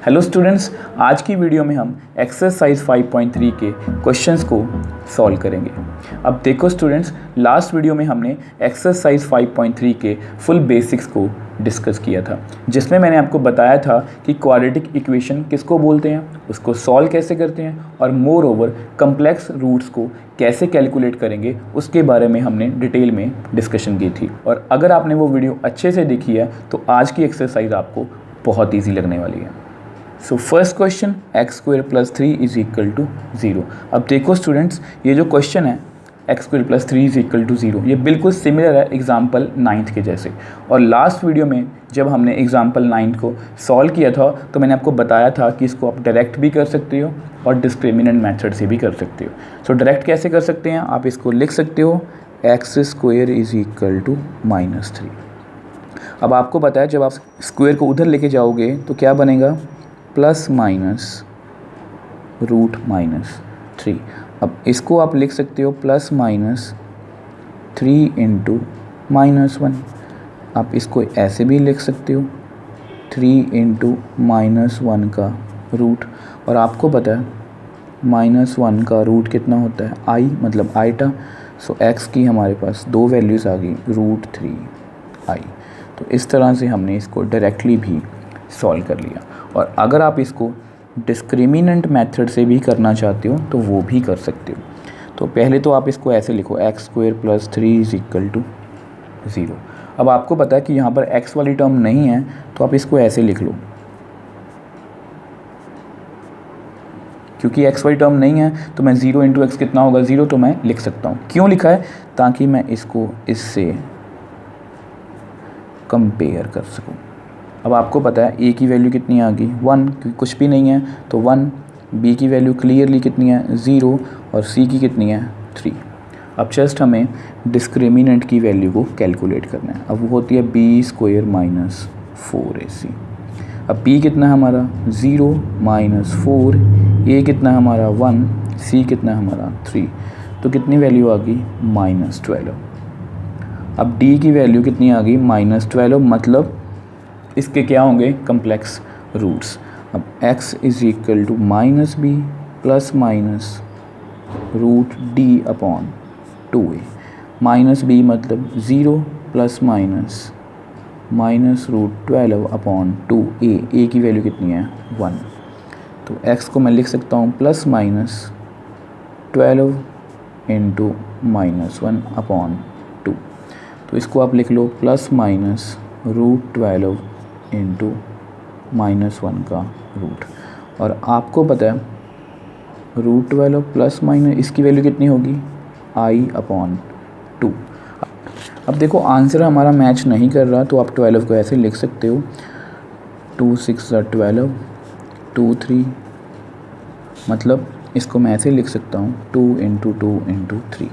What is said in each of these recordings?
Hello students, आज की video में हम एक्सरसाइज 5.3 के क्वेश्चंस को सॉल्व करेंगे। अब देखो स्टूडेंट्स, लास्ट वीडियो में हमने एक्सरसाइज 5.3 के फुल बेसिक्स को डिस्कस किया था, जिसमें मैंने आपको बताया था कि क्वाड्रेटिक इक्वेशन किसको बोलते हैं, उसको सॉल्व कैसे करते हैं और मोर ओवर कम्प्लेक्स रूट्स को कैसे कैलकुलेट करेंगे, उसके बारे में हमने डिटेल में डिस्कशन की थी। और अगर आपने वो वीडियो अच्छे से देखी है तो आज की एक्सरसाइज आपको बहुत ईजी लगने वाली है। So first question, x square plus 3 is equal to 0। अब देखो स्टूडेंट्स, ये जो क्वेश्चन है x square plus 3 is equal to 0, ये बिल्कुल सिमिलर है एग्जाम्पल 9 के जैसे। और लास्ट वीडियो में जब हमने एग्जाम्पल 9 को सॉल्व किया था तो मैंने आपको बताया था कि इसको आप डायरेक्ट भी कर सकते हो और डिस्क्रिमिनेंट मेथड से भी कर सकते हो। सो डायरेक्ट कैसे कर सकते हैं, आप इसको लिख सकते हो x square is equal to -3। अब आपको पता है जब आप स्क्वायर को उधर लेके जाओगे तो क्या बनेगा, प्लस माइनस रूट -3। अब इसको आप लिख सकते हो प्लस माइनस 3 इंटू -1। आप इसको ऐसे भी लिख सकते हो 3 इंटू -1 का रूट। और आपको पता है -1 का रूट कितना होता है, आई मतलब आइटा। सो एक्स की हमारे पास दो वैल्यूज़ आ गई, √3i। तो इस तरह से हमने इसको डायरेक्टली भी सॉल्व कर लिया। और अगर आप इसको डिस्क्रिमिनेंट मेथड से भी करना चाहते हो तो वो भी कर सकते हो। तो पहले तो आप इसको ऐसे लिखो, x square plus 3 is equal to 0। अब आपको पता है कि यहाँ पर एक्स वाली टर्म नहीं है तो आप इसको ऐसे लिख लो, क्योंकि एक्स वाली टर्म नहीं है तो मैं 0 इंटू एक्स कितना होगा 0, तो मैं लिख सकता हूँ। क्यों लिखा है, ताकि मैं इसको इससे कंपेयर कर सकूँ। अब आपको पता है ए की वैल्यू कितनी आ गई 1, क्योंकि कुछ भी नहीं है तो 1। बी की वैल्यू क्लियरली कितनी है 0 और सी की कितनी है 3। अब जस्ट हमें डिस्क्रिमिनेंट की वैल्यू को कैलकुलेट करना है। अब वो होती है बी स्क्वायर माइनस 4ac। अब बी कितना है हमारा 0 माइनस 4, ए कितना है हमारा 1, सी कितना है हमारा 3। तो कितनी वैल्यू आ गई -12। अब डी की वैल्यू कितनी आ गई -12, मतलब इसके क्या होंगे कम्प्लेक्स रूट्स। अब x is equal to -b plus minus root D upon 2a। -b मतलब 0 plus minus -√12 upon 2a। a की वैल्यू कितनी है 1। तो x को मैं लिख सकता हूँ प्लस माइनस 12 इंटू -1 अपॉन 2। तो इसको आप लिख लो प्लस माइनस √12 इंटू -1 का रूट। और आपको पता है √12 प्लस माइनस इसकी वैल्यू कितनी होगी i अपॉन 2। अब देखो आंसर हमारा मैच नहीं कर रहा तो आप 12 को ऐसे लिख सकते हो 2 6 12, 2 3, मतलब इसको मैं ऐसे लिख सकता हूँ 2 इंटू 2 इंटू 3।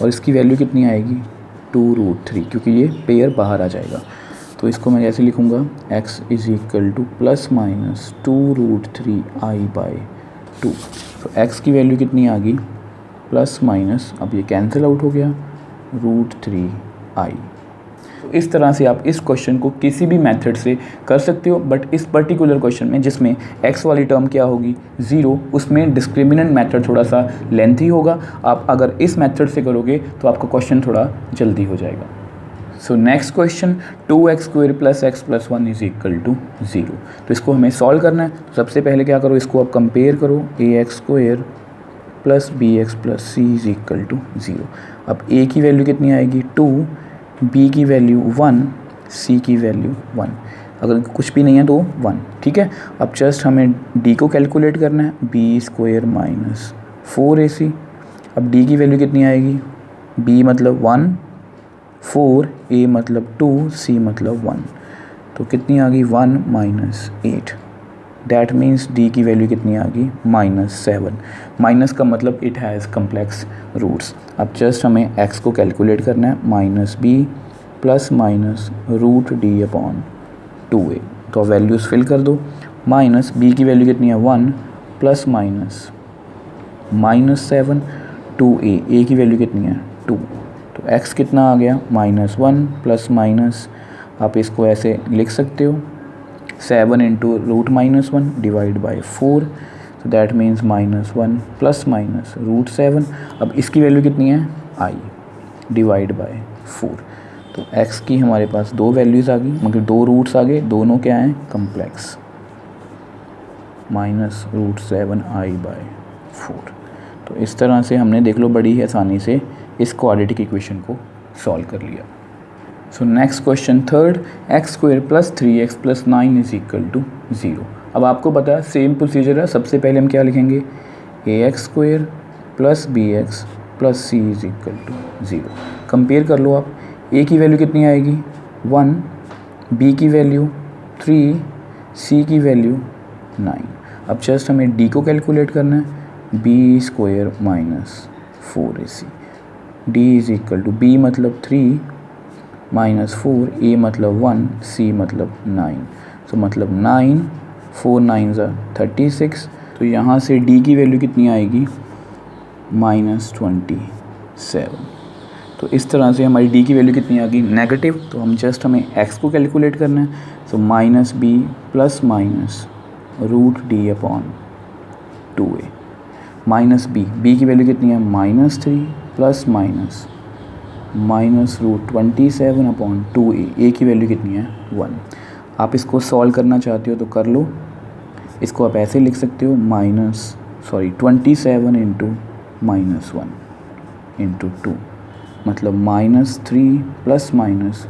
और इसकी वैल्यू कितनी आएगी 2√3, क्योंकि ये पेयर बाहर आ जाएगा। तो इसको मैं ऐसे लिखूँगा x is equal two plus minus 2√3i/2। तो x की वैल्यू कितनी आ गई प्लस माइनस, अब ये कैंसिल आउट हो गया, √3i। तो इस तरह से आप इस क्वेश्चन को किसी भी मेथड से कर सकते हो, बट इस पर्टिकुलर क्वेश्चन में जिसमें x वाली टर्म क्या होगी 0, उसमें डिस्क्रिमिनेंट मेथड थोड़ा सा लेंथी होगा। आप अगर इस मेथड से करोगे तो आपका क्वेश्चन थोड़ा जल्दी हो जाएगा। So next question, 2x square plus x plus 1 is equal to 0। तो इसको हमें सॉल्व करना है। तो सबसे पहले क्या करो, इसको आप कंपेयर करो, ax square plus bx plus c is equal to 0। अब a की वैल्यू कितनी आएगी 2, b की वैल्यू 1, c की वैल्यू 1। अगर कुछ भी नहीं है तो 1, ठीक है। अब जस्ट हमें d को कैलकुलेट करना है, b स्क्वायर माइनस 4ac। अब d की वैल्यू कितनी आएगी, b मतलब 1, 4, a मतलब 2, c मतलब 1। तो कितनी आ गई 1 माइनस 8। डैट मीन्स d की वैल्यू कितनी आ गई -7। माइनस का मतलब इट हैज़ कम्प्लेक्स रूट्स। अब जस्ट हमें x को कैलकुलेट करना है, -b plus minus √d upon 2a। तो वैल्यूज़ फिल कर दो। माइनस b की वैल्यू कितनी है 1 प्लस माइनस -7 2a, a की वैल्यू कितनी है 2। तो x कितना आ गया -1 प्लस माइनस, आप इसको ऐसे लिख सकते हो 7 into root minus one divide by 4, तो that means -1 plus minus root 7। अब इसकी वैल्यू कितनी है i डिवाइड बाई 4। तो x की हमारे पास दो वैल्यूज़ आ गई, मतलब दो रूट्स आ गए, दोनों क्या हैं कम्प्लेक्स, -√7i/4। तो इस तरह से हमने देख लो बड़ी ही आसानी से इस क्वाड्रेटिक इक्वेशन को सॉल्व कर लिया। सो next question third, x² + 3x + 9 = 0। अब आपको पता है सेम प्रोसीजर है, सबसे पहले हम क्या लिखेंगे ax² + bx + c = 0। कंपेयर कर लो आप, a की वैल्यू कितनी आएगी 1, b की वैल्यू 3, c की वैल्यू 9। अब जस्ट हमें d को कैलकुलेट करना है, b² - 4ac, d = b मतलब 3 -4, a मतलब 1, c मतलब 9। तो मतलब 9, 4 9 36। तो यहाँ से d की वैल्यू कितनी आएगी -27। तो इस तरह से हमारी d की वैल्यू कितनी आ गई नेगेटिव। तो हम जस्ट हमें x को कैलकुलेट करना है, तो -b + -√d/2a -b की वैल्यू कितनी है -3 + -√27/2a, a की वैल्यू कितनी है 1। आप इसको सॉल्व करना चाहते हो तो कर लो, इसको आप ऐसे लिख सकते हो 27 इंटू -1 इंटू 2, मतलब -3 +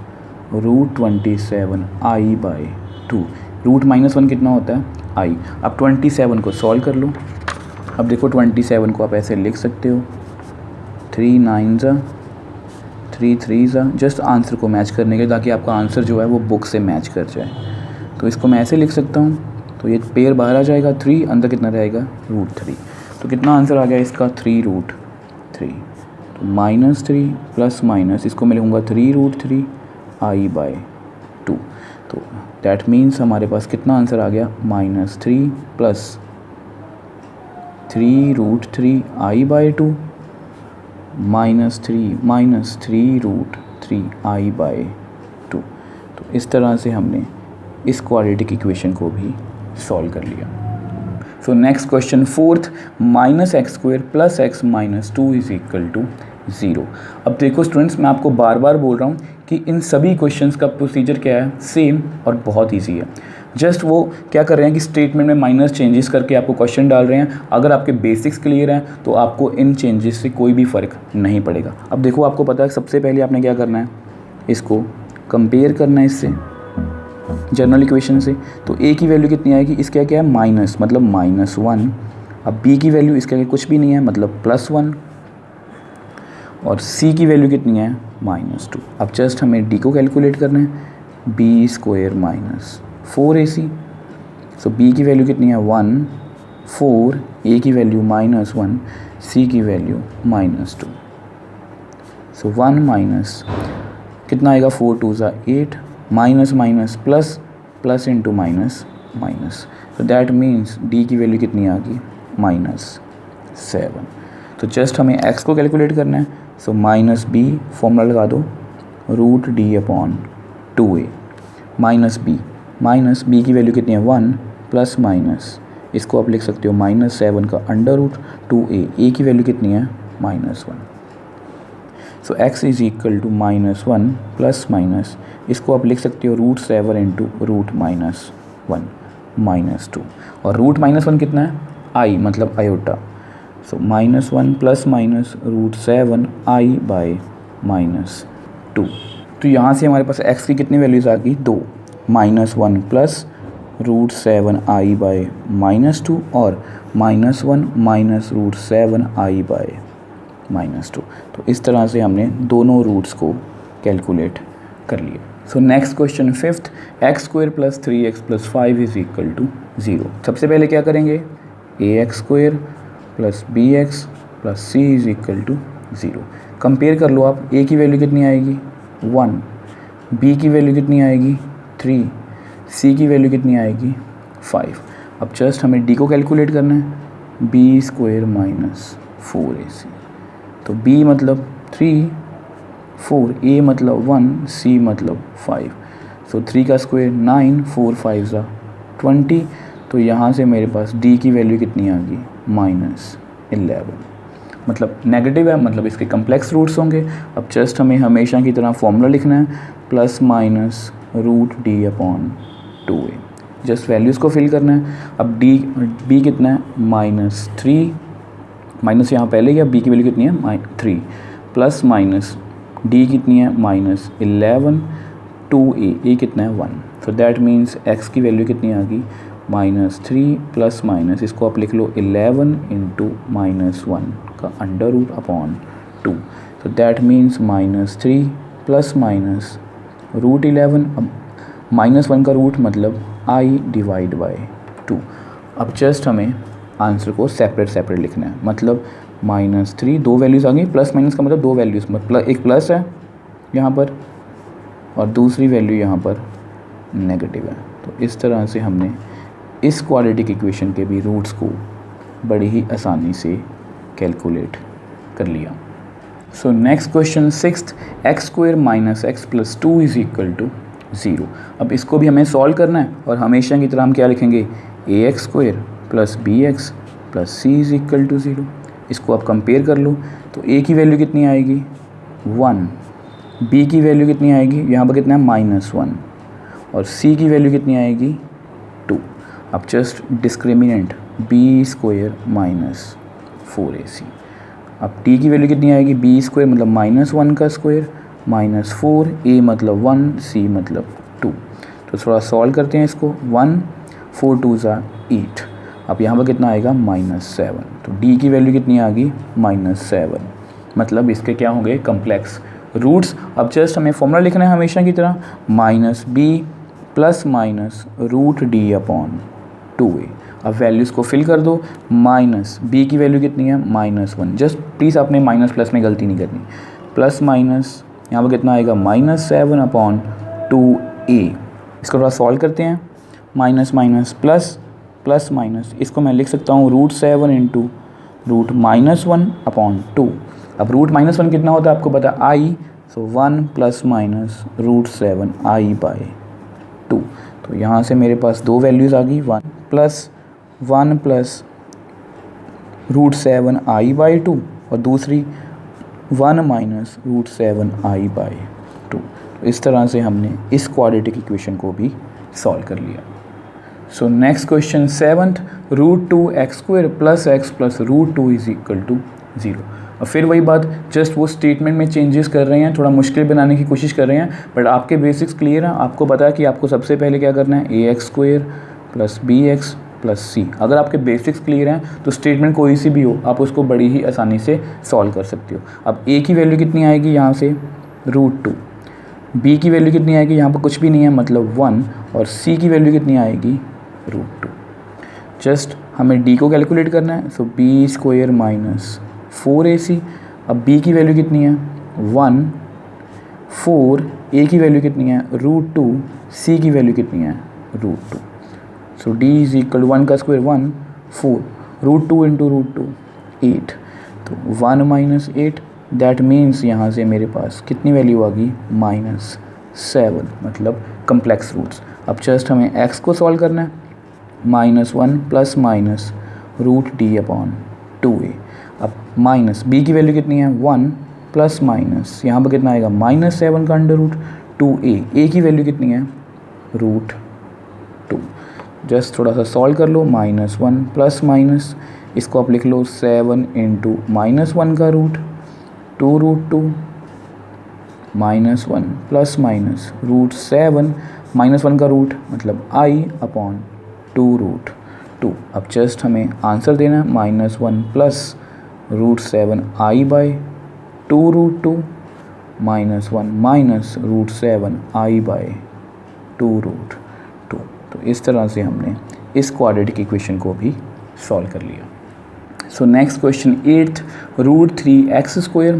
-√27i/2। रूट -1 कितना होता है i। अब 27 को सॉल्व कर लो। अब देखो 27 को आप ऐसे लिख सकते हो 3 9 3 3 जस्ट आंसर को मैच करने के, ताकि आपका आंसर जो है वो बुक से मैच कर जाए। तो इसको मैं ऐसे लिख सकता हूँ, तो ये पेयर बाहर आ जाएगा 3, अंदर कितना रहेगा √3। तो कितना आंसर आ गया इसका 3√3। तो -3 प्लस माइनस इसको मैं लिखूँगा 3√3 i/2। तो दैट मीन्स हमारे पास कितना आंसर आ गया -3 + 3√3 i/2 -3 i/2। तो इस तरह से हमने इस क्वाड्रेटिक इक्वेशन को भी सॉल्व कर लिया। सो next question fourth, -x² + x - 2 = 0। अब देखो स्टूडेंट्स, मैं आपको बार बार बोल रहा हूँ कि इन सभी क्वेश्चंस का प्रोसीजर क्या है सेम और बहुत ईजी है। जस्ट वो क्या कर रहे हैं कि स्टेटमेंट में माइनर चेंजेस करके आपको क्वेश्चन डाल रहे हैं। अगर आपके बेसिक्स क्लियर हैं तो आपको इन चेंजेस से कोई भी फ़र्क नहीं पड़ेगा। अब देखो आपको पता है सबसे पहले आपने क्या करना है, इसको कंपेयर करना है इससे जनरल इक्वेशन से। तो a की वैल्यू कितनी आएगी, इसका क्या है माइनस, मतलब -1। अब b की वैल्यू इसके आगे कुछ भी नहीं है, मतलब +1। और c की वैल्यू कितनी है -2। अब जस्ट हमें d को कैलकुलेट करना है, b² - 4ac। सो b की वैल्यू कितनी है 1, 4, a की वैल्यू -1, c की वैल्यू -2। सो 1 माइनस कितना आएगा 4 2 8, minus minus plus, plus into minus minus. तो दैट मीन्स d की वैल्यू कितनी आ गई -7। तो जस्ट हमें x को कैलकुलेट करना है, सो -b फॉर्मूला लगा दो √d/2a -b की वैल्यू कितनी है 1 प्लस माइनस इसको आप लिख सकते हो -7 का √2a, a की वैल्यू कितनी है -1। सो x = -1 प्लस माइनस इसको आप लिख सकते हो √7 इंटू √-1 -2। और √-1 कितना है i, मतलब आयोटा। सो -1 प्लस माइनस √7 i/-2। तो यहाँ से हमारे पास x की कितनी वैल्यूज़ आ गई 2, -1 प्लस √7 i/-2 और -1 माइनस √7 i/-2। तो इस तरह से हमने दोनों रूट्स को कैलकुलेट कर लिया। सो next question fifth, x² + 3x + 5 = 0। सबसे पहले क्या करेंगे ax² + bx + c = 0। कंपेयर कर लो आप, a की वैल्यू कितनी आएगी 1, b की वैल्यू कितनी आएगी 3, c की वैल्यू कितनी आएगी 5। अब जस्ट हमें d को कैलकुलेट करना है, b² - 4ac। तो b मतलब 3, 4, a मतलब 1, c मतलब 5। सो 3 का स्क्वायर 9, 4 5 20, तो यहाँ से मेरे पास d की वैल्यू कितनी आ गई -11, मतलब नेगेटिव है, मतलब इसके कम्प्लेक्स रूट्स होंगे। अब जस्ट हमें हमेशा की तरह फॉर्मूला लिखना है ±√d/2a, जस्ट वैल्यूज़ को फिल करना है। अब b कितना है -3, माइनस यहाँ पहले ही, अब b की वैल्यू कितनी है 3, प्लस माइनस d कितनी है -11, 2a कितना है 1, तो दैट मीन्स x की वैल्यू कितनी आ गई -3 प्लस माइनस, इसको आप लिख लो 11 इंटू -1 का √2, तो दैट मीन्स -3 प्लस माइनस √11, अब -1 का रूट मतलब i/2। अब जस्ट हमें आंसर को सेपरेट लिखना है, मतलब -3, दो वैल्यूज़ आ गई, प्लस माइनस का मतलब दो वैल्यूज़, मतलब एक प्लस है यहाँ पर और दूसरी वैल्यू यहाँ पर नेगेटिव है। तो इस तरह से हमने इस क्वाड्रेटिक इक्वेशन के भी रूट्स को बड़ी ही आसानी से कैलकुलेट कर लिया। सो next question 6th, x² - x + 2 = 0। अब इसको भी हमें सॉल्व करना है और हमेशा की तरह हम क्या लिखेंगे ax² + bx + c = 0। इसको आप कंपेयर कर लो, तो a की वैल्यू कितनी आएगी 1, b की वैल्यू कितनी आएगी, यहाँ पर कितना है -1, और c की वैल्यू कितनी आएगी 2। अब जस्ट डिस्क्रिमिनेंट b² - 4ac, अब t की वैल्यू कितनी आएगी b² मतलब -1 का स्क्वायर -4a मतलब 1, c मतलब 2। तो थोड़ा सॉल्व करते हैं इसको, 1 4 2 8, अब यहाँ पर कितना आएगा -7, तो d की वैल्यू कितनी आ गई -7, मतलब इसके क्या होंगे कम्प्लेक्स रूट्स। अब जस्ट हमें फॉर्मूला लिखना है हमेशा की तरह -b प्लस माइनस √d/2a। अब वैल्यूज़ को फिल कर दो, b की वैल्यू कितनी है -1, जस्ट प्लीज़ आपने माइनस प्लस में गलती नहीं करनी, प्लस माइनस यहाँ पर कितना आएगा -7/2a। इसको थोड़ा सॉल्व करते हैं, minus minus plus plus minus, इसको मैं लिख सकता हूँ √7 इंटू √-1/2। अब √-1 कितना होता है आपको पता i, सो 1 + -√7i/2। तो यहाँ से मेरे पास दो वैल्यूज़ आ गई, 1 + √7i/2 और दूसरी 1 - √7i/2। तो इस तरह से हमने इस क्वाड्रेटिक इक्वेशन को भी सॉल्व कर लिया। सो next question 7th, √2x² + x + √2 = 0। और फिर वही बात, जस्ट वो स्टेटमेंट में चेंजेस कर रहे हैं, थोड़ा मुश्किल बनाने की कोशिश कर रहे हैं, बट आपके बेसिक्स क्लियर हैं। आपको पता है कि आपको सबसे पहले क्या करना है, ax² + bx + c। अगर आपके बेसिक्स क्लियर हैं तो स्टेटमेंट कोई सी भी हो आप उसको बड़ी ही आसानी से सॉल्व कर सकते हो। अब a की वैल्यू कितनी आएगी यहाँ से √2, b की वैल्यू कितनी आएगी, यहाँ पर कुछ भी नहीं है मतलब 1, और c की वैल्यू कितनी आएगी √2। जस्ट हमें d को कैलकुलेट करना है, सो b² - 4ac। अब b की वैल्यू कितनी है 1, 4, a की वैल्यू कितनी है √2, c की वैल्यू कितनी है √2। सो d = 1 का स्क्वायर 1, 4, √2 इंटू √2 8, तो 1 - 8, दैट मीन्स यहाँ से मेरे पास कितनी वैल्यू आ गई -7, मतलब कम्प्लेक्स रूट्स। अब जस्ट हमें x को सॉल्व करना है, -1 + √d/2a। अब माइनस b की वैल्यू कितनी है 1 प्लस माइनस यहाँ पर कितना आएगा -7 का √2a। a की वैल्यू कितनी है √2। जस्ट थोड़ा सा सॉल्व कर लो, -1 प्लस माइनस, इसको आप लिख लो 7 इंटू -1 का रूट 2 √2 -1 प्लस माइनस √7 -1 का रूट मतलब i/2 √2। अब जस्ट हमें आंसर देना है, -1 प्लस √7i/2 √2 -1 माइनस √7i/2 √2। तो इस तरह से हमने इस क्वाड्रेटिक इक्वेशन को भी सॉल्व कर लिया। सो next question 8th, √3x² -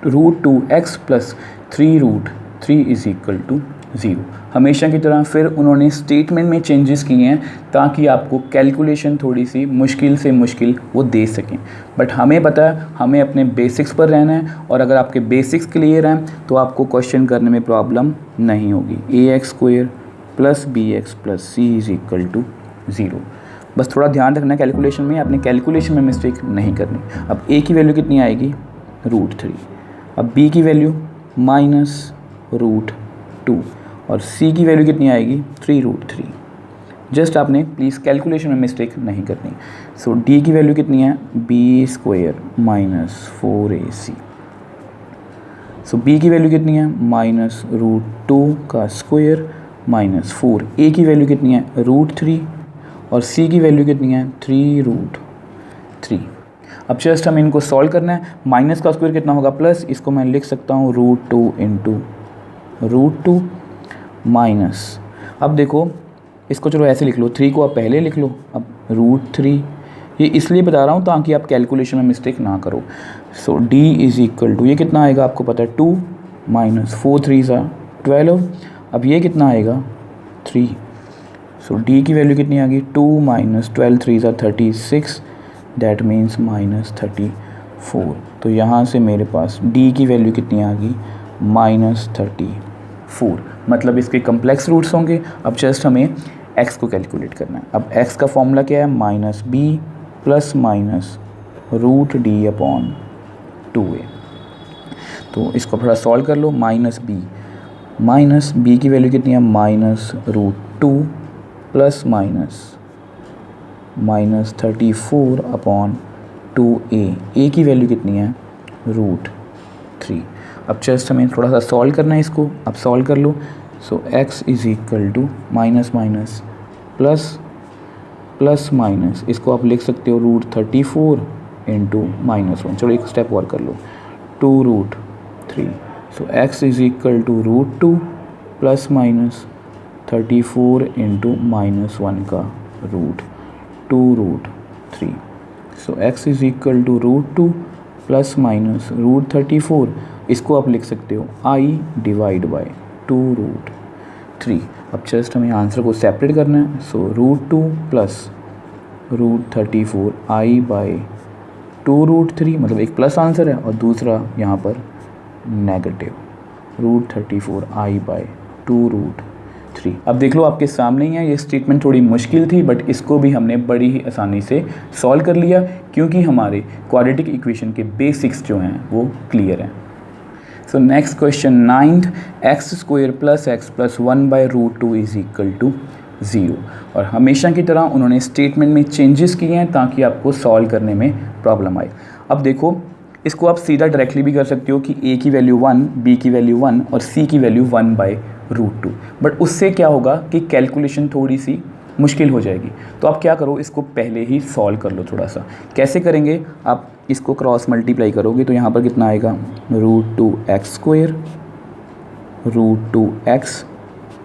√2x + 3√3 = 0। हमेशा की तरह फिर उन्होंने स्टेटमेंट में चेंजेस किए हैं ताकि आपको कैलकुलेशन थोड़ी सी मुश्किल से मुश्किल वो दे सकें, बट हमें पता है हमें अपने बेसिक्स पर रहना है, और अगर आपके बेसिक्स क्लियर हैं तो आपको क्वेश्चन करने में प्रॉब्लम नहीं होगी। ax² plus B X plus C is equal to 0। बस थोड़ा ध्यान रखना कैलकुलेशन में, अपने कैलकुलेशन में मिस्टेक नहीं करनी। अब a की वैल्यू कितनी आएगी, √3। अब b की वैल्यू -√2 और c की वैल्यू कितनी आएगी, 3√3। जस्ट आपने प्लीज़ कैलकुलेशन में मिस्टेक नहीं करनी। सो d की वैल्यू कितनी है, b² -4ac। सो b की वैल्यू कितनी है, -√2 का स्क्वायर -4। a की वैल्यू कितनी है, √3 और c की वैल्यू कितनी है, 3√3। अब जस्ट हमें इनको सॉल्व करना है। माइनस का स्क्वायर कितना होगा, प्लस, इसको मैं लिख सकता हूँ √2 × √2 माइनस, अब देखो इसको चलो ऐसे लिख लो, 3 को आप पहले लिख लो, अब √3। ये इसलिए बता रहा हूँ ताकि आप कैलकुलेशन में मिस्टेक ना करो। सो d इज़ इक्वल टू, ये कितना आएगा आपको पता है, 2 -4 3 12। अब ये कितना आएगा, 3। सो d की वैल्यू कितनी आ गई, 2 -12 3 36, दैट मीन्स -34। तो यहाँ से मेरे पास d की वैल्यू कितनी आ गई, -34। मतलब इसके कम्प्लेक्स रूट्स होंगे। अब जस्ट हमें x को कैलकुलेट करना है। अब x का फॉर्मूला क्या है, -b + -√d/2a। तो इसको थोड़ा सॉल्व कर लो। -b की वैल्यू कितनी है, -√2 + -34/2a। a की वैल्यू कितनी है, √3। अब जस्ट हमें थोड़ा सा सॉल्व करना है इसको। अब सॉल्व कर लो। So x is equal to minus plus minus, इसको आप लिख सकते हो √34 × -1। चलो एक स्टेप और कर लो, 2√3। So x is equal to √2 + -34 × -1 का रूट, 2√3। So x is equal to √2 + -√34, इसको आप लिख सकते हो i/2√3। अब जस्ट हमें आंसर को सेपरेट करना है। सो √2 + √34 i/2√3, मतलब एक प्लस आंसर है और दूसरा यहाँ पर नेगेटिव, √34 i/2√3। अब देख लो आपके सामने ही है। ये स्टेटमेंट थोड़ी मुश्किल थी बट इसको भी हमने बड़ी ही आसानी से सॉल्व कर लिया क्योंकि हमारे क्वाड्रेटिक इक्वेशन के बेसिक्स जो हैं वो क्लियर हैं। So next question 9th, x² + x + 1/√2 is equal to 0। और हमेशा की तरह उन्होंने स्टेटमेंट में चेंजेस किए हैं ताकि आपको सॉल्व करने में प्रॉब्लम आए। अब देखो इसको आप सीधा डायरेक्टली भी कर सकते हो कि a की वैल्यू 1, b की वैल्यू 1 और c की वैल्यू 1/√2, बट उससे क्या होगा कि कैलकुलेशन थोड़ी सी मुश्किल हो जाएगी। तो आप क्या करो, इसको पहले ही सॉल्व कर लो थोड़ा सा। कैसे करेंगे, आप इसको क्रॉस मल्टीप्लाई करोगे तो यहाँ पर कितना आएगा, √2x² √2x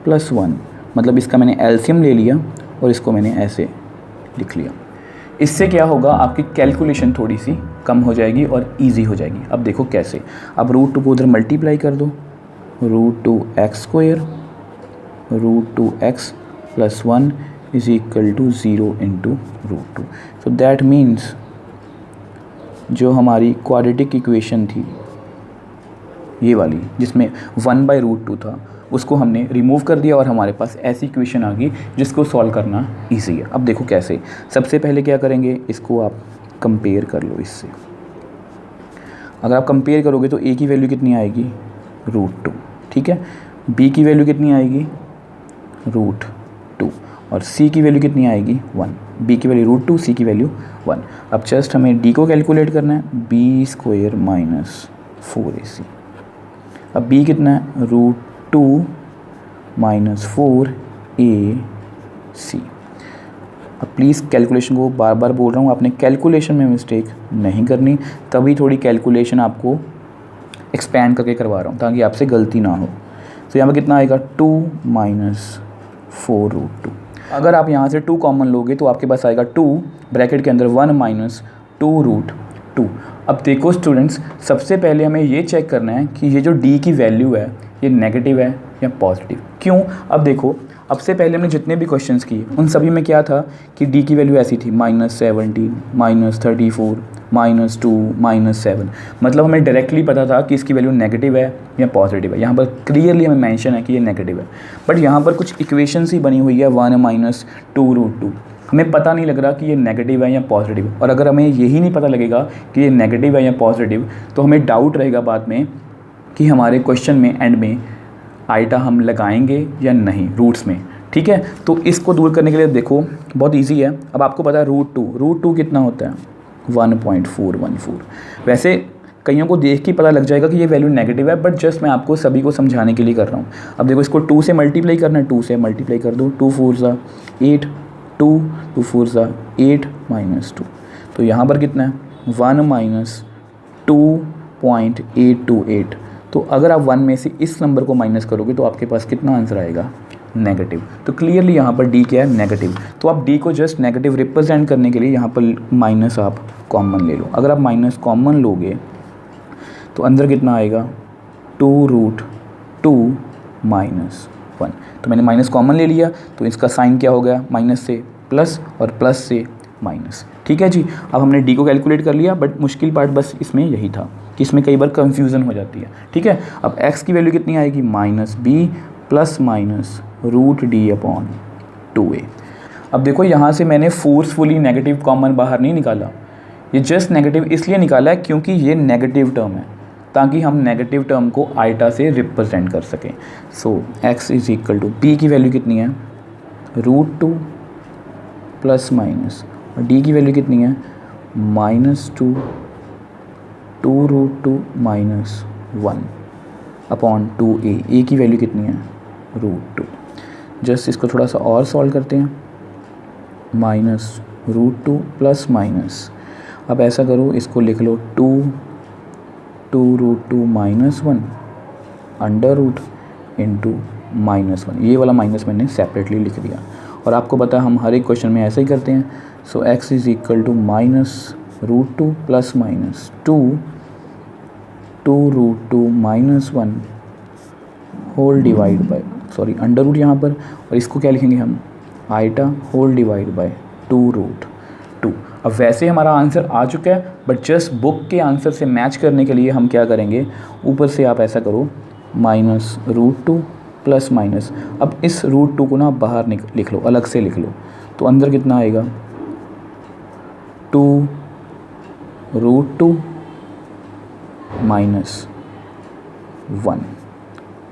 + 1, मतलब इसका मैंने एलसीएम ले लिया और इसको मैंने ऐसे लिख लिया। इससे क्या होगा, आपकी कैलकुलेशन थोड़ी सी कम हो जाएगी और इजी हो जाएगी। अब देखो कैसे, अब √2 को उधर मल्टीप्लाई कर दो, √2x² √2x + 1 is equal to 0 × √2। So that means जो हमारी क्वाड्रेटिक इक्वेशन थी ये वाली जिसमें 1/√2 था उसको हमने रिमूव कर दिया और हमारे पास ऐसी इक्वेशन आ गई जिसको सॉल्व करना इजी है। अब देखो कैसे, सबसे पहले क्या करेंगे, इसको आप कंपेयर कर लो इससे। अगर आप कंपेयर करोगे तो a की वैल्यू कितनी आएगी, √2, ठीक है। b की वैल्यू कितनी आएगी, √2 और c की वैल्यू कितनी आएगी, 1। b की वैल्यू √2, c की वैल्यू 1। अब जस्ट हमें d को कैलकुलेट करना है, b² - 4ac। अब b कितना है, √2 - 4ac। अब प्लीज़ कैलकुलेशन को बार बार बोल रहा हूँ, आपने कैलकुलेशन में मिस्टेक नहीं करनी, तभी थोड़ी कैलकुलेशन आपको एक्सपैंड करके करवा रहा हूँ ताकि आपसे गलती ना हो। तो यहाँ पर कितना आएगा, 2 - 4√2। अगर आप यहाँ से 2 कॉमन लोगे तो आपके पास आएगा 2 ब्रैकेट के अंदर 1 - 2√2। अब देखो स्टूडेंट्स, सबसे पहले हमें ये चेक करना है कि ये जो d की वैल्यू है ये नेगेटिव है या पॉजिटिव। क्यों, अब देखो, अब से पहले हमने जितने भी क्वेश्चंस किए उन सभी में क्या था कि डी की वैल्यू ऐसी थी -17, -34, -2, -7। मतलब हमें डायरेक्टली पता था कि इसकी वैल्यू नेगेटिव है या पॉजिटिव है। यहाँ पर क्लियरली हमें मेंशन है कि ये नेगेटिव है, बट यहाँ पर कुछ इक्वेशंस ही बनी हुई है 1 - 2√2। हमें पता नहीं लग रहा कि ये नेगेटिव है या पॉजिटिव। और अगर हमें यही नहीं पता लगेगा कि ये नेगेटिव है या पॉजिटिव, तो हमें डाउट रहेगा बाद में कि हमारे क्वेश्चन में एंड में आइटा हम लगाएंगे या नहीं रूट्स में। ठीक है, तो इसको दूर करने के लिए देखो बहुत इजी है। अब आपको पता है √2 कितना होता है 1.414। वैसे कईयों को देख के पता लग जाएगा कि ये वैल्यू नेगेटिव है, बट जस्ट मैं आपको सभी को समझाने के लिए कर रहा हूँ। अब देखो इसको 2 से मल्टीप्लाई करना है, 2 से मल्टीप्लाई कर दो, 2 4 ज़ा 8, 2 4 ज़ा 8 -2। तो यहाँ पर कितना है 1 - 2.828। तो अगर आप 1 में से इस नंबर को माइनस करोगे तो आपके पास कितना आंसर आएगा नेगेटिव। तो क्लियरली यहाँ पर डी क्या है नेगेटिव। तो आप डी को जस्ट नेगेटिव रिप्रेजेंट करने के लिए यहाँ पर माइनस आप कॉमन ले लो। अगर आप माइनस कॉमन लोगे तो अंदर कितना आएगा 2√2 -1। तो मैंने माइनस कॉमन ले लिया तो इसका साइन क्या हो गया माइनस से प्लस और प्लस से माइनस। ठीक है जी, अब हमने डी को कैलकुलेट कर लिया, बट मुश्किल पार्ट बस इसमें यही था कि इसमें कई बार कंफ्यूजन हो जाती है। ठीक है, अब x की वैल्यू कितनी आएगी -b ± √d/2a। अब देखो यहाँ से मैंने फोर्सफुली नेगेटिव कॉमन बाहर नहीं निकाला, ये जस्ट नेगेटिव इसलिए निकाला है क्योंकि ये नेगेटिव टर्म है, ताकि हम नेगेटिव टर्म को आइटा से रिप्रेजेंट कर सकें। सो x = b की वैल्यू कितनी है √2 ± और d की वैल्यू कितनी है -2 2√2 -1/2a। a की वैल्यू कितनी है √2। जस्ट इसको थोड़ा सा और सॉल्व करते हैं, -√2 प्लस माइनस। अब ऐसा करो इसको लिख लो 2√2 -1 √, -1। ये वाला माइनस मैंने सेपरेटली लिख दिया। और आपको पता है हम हर एक क्वेश्चन में ऐसा ही करते हैं। So x = -√2 plus minus 2√2 -1 whole divide by √ यहाँ पर, और इसको क्या लिखेंगे हम आइटा होल डिवाइड बाय 2√2। अब वैसे हमारा आंसर आ चुका है, बट जस्ट बुक के आंसर से मैच करने के लिए हम क्या करेंगे, ऊपर से आप ऐसा करो -√2 प्लस माइनस। अब इस √2 को ना बाहर लिख लो, अलग से लिख लो, तो अंदर कितना आएगा 2√2 -1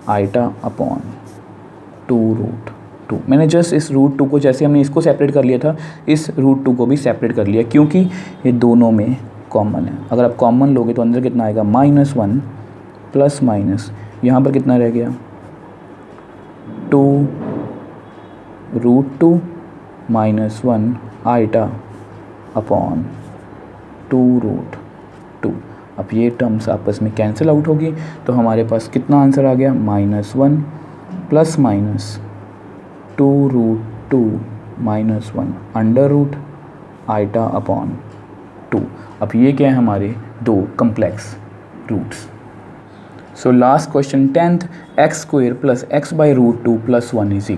आइटा/2√2। मैंने जस्ट इस √2 को, जैसे हमने इसको सेपरेट कर लिया था, इस √2 को भी सेपरेट कर लिया, क्योंकि ये दोनों में कॉमन है। अगर आप कॉमन लोगे तो अंदर कितना आएगा -1 प्लस माइनस, यहाँ पर कितना रह गया 2√2 -1 आइटा/2√2। अब ये टर्म्स आपस में कैंसिल आउट होगी, तो हमारे पास कितना आंसर आ गया -1 प्लस माइनस 2√2 -1 √ आइटा/2। अब ये क्या है हमारे दो complex roots. So last question 10th x² + x/√2 + 1 =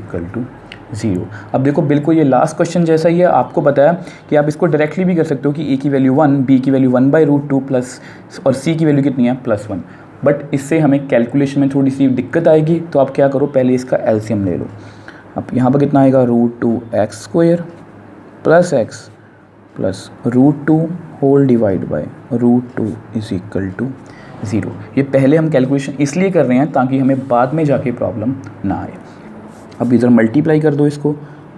0। अब देखो बिल्कुल ये लास्ट क्वेश्चन जैसा ही है। आपको पता है कि आप इसको डायरेक्टली भी कर सकते हो कि a की वैल्यू 1, b की वैल्यू 1/√2 प्लस, और c की वैल्यू कितनी है +1। बट इससे हमें कैलकुलेशन में थोड़ी सी दिक्कत आएगी, तो आप क्या करो पहले इसका एलसीएम ले लो। अब यहाँ पर कितना आएगा √2x² + x plus √2 whole divide by √2 = 0। ये पहले हम कैलकुलेशन इसलिए कर रहे हैं ताकि हमें बाद में जाके प्रॉब्लम ना आए। अब इधर मल्टीप्लाई कर दो इसको,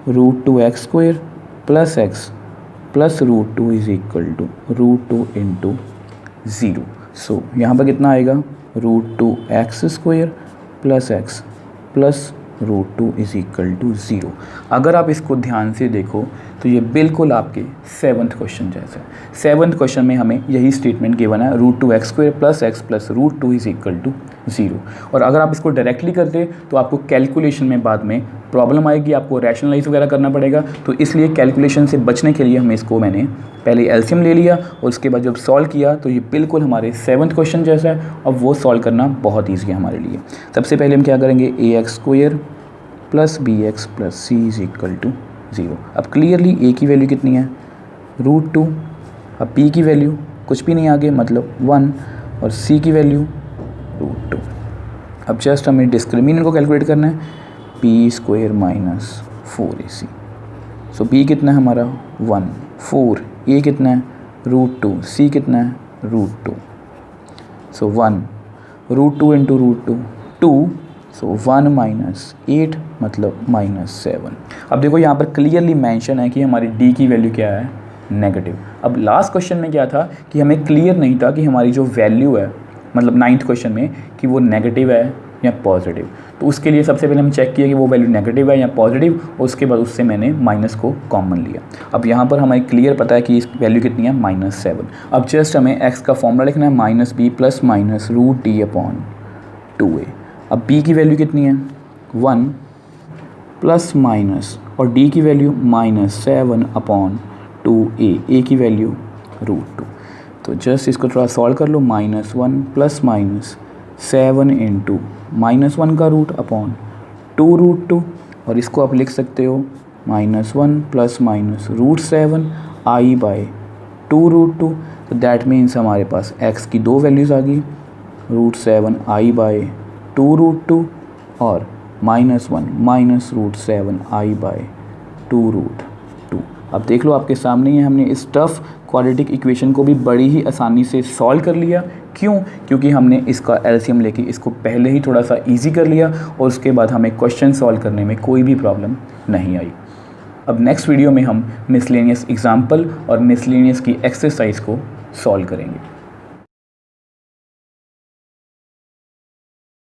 √2x² + x प्लस √2 √2 × 0। सो यहाँ पर कितना आएगा √2x² + x प्लस √2 = 0। अगर आप इसको ध्यान से देखो तो ये बिल्कुल आपके 7th क्वेश्चन जैसा है। 7th क्वेश्चन में हमें यही स्टेटमेंट गिवन है √2x² + x प्लस √2 = 0। और अगर आप इसको डायरेक्टली करते तो आपको कैलकुलेशन में बाद में प्रॉब्लम आएगी, आपको रैशनलाइज वगैरह करना पड़ेगा। तो इसलिए कैलकुलेशन से बचने के लिए मैंने पहले एलसीएम ले लिया, और उसके बाद जब सॉल्व किया तो ये बिल्कुल हमारे 7th क्वेश्चन जैसा है। और वो सॉल्व करना बहुत ईजी है हमारे लिए। सबसे पहले हम क्या करेंगे ax² plus B X plus C is equal to 0। अब क्लियरली ए की वैल्यू कितनी है, √2। अब पी की वैल्यू कुछ भी नहीं आगे मतलब 1 और सी की वैल्यू √2। अब जस्ट हमें डिस्क्रिमिनेंट को कैलकुलेट करना है, p² माइनस 4ac। सो p कितना है हमारा 1, 4, a कितना है √2, c कितना है √2। सो 1 √2 इंटू √2 2, सो 1 माइनस 8 मतलब -7। अब देखो यहाँ पर क्लियरली मेंशन है कि हमारी d की वैल्यू क्या है, नेगेटिव। अब लास्ट क्वेश्चन में क्या था कि हमें क्लियर नहीं था कि हमारी जो वैल्यू है मतलब 9th क्वेश्चन में कि वो नेगेटिव है या पॉजिटिव। तो उसके लिए सबसे पहले हम चेक किया कि वो वैल्यू नेगेटिव है या पॉजिटिव, और उसके बाद उससे मैंने माइनस को कॉमन लिया। अब यहाँ पर हमें क्लियर पता है कि इस वैल्यू कितनी है -7। अब जस्ट हमें x का फॉर्मूला लिखना है -b प्लस माइनस √d/2a। अब b की वैल्यू कितनी है 1 प्लस माइनस और d की वैल्यू -7/2a, a की वैल्यू √2। तो जस्ट इसको थोड़ा सॉल्व कर लो, -1 प्लस माइनस 7 इंटू -1 का रूट अपॉन 2√2, और इसको आप लिख सकते हो -1 प्लस माइनस √7 i/2√2। तो दैट मीन्स हमारे पास x की दो वैल्यूज़ आ गई, √7 i/2√2 और -1 माइनस √7 i/2√2। अब देख लो आपके सामने ही हमने इस टफ क्वाड्रेटिक इक्वेशन को भी बड़ी ही आसानी से सॉल्व कर लिया। क्यों? क्योंकि हमने इसका एलसीएम लेके इसको पहले ही थोड़ा सा इजी कर लिया और उसके बाद हमें क्वेश्चन सॉल्व करने में कोई भी प्रॉब्लम नहीं आई। अब नेक्स्ट वीडियो में हम मिसलेनियस एग्जाम्पल और मिसलेनियस की एक्सरसाइज को सॉल्व करेंगे।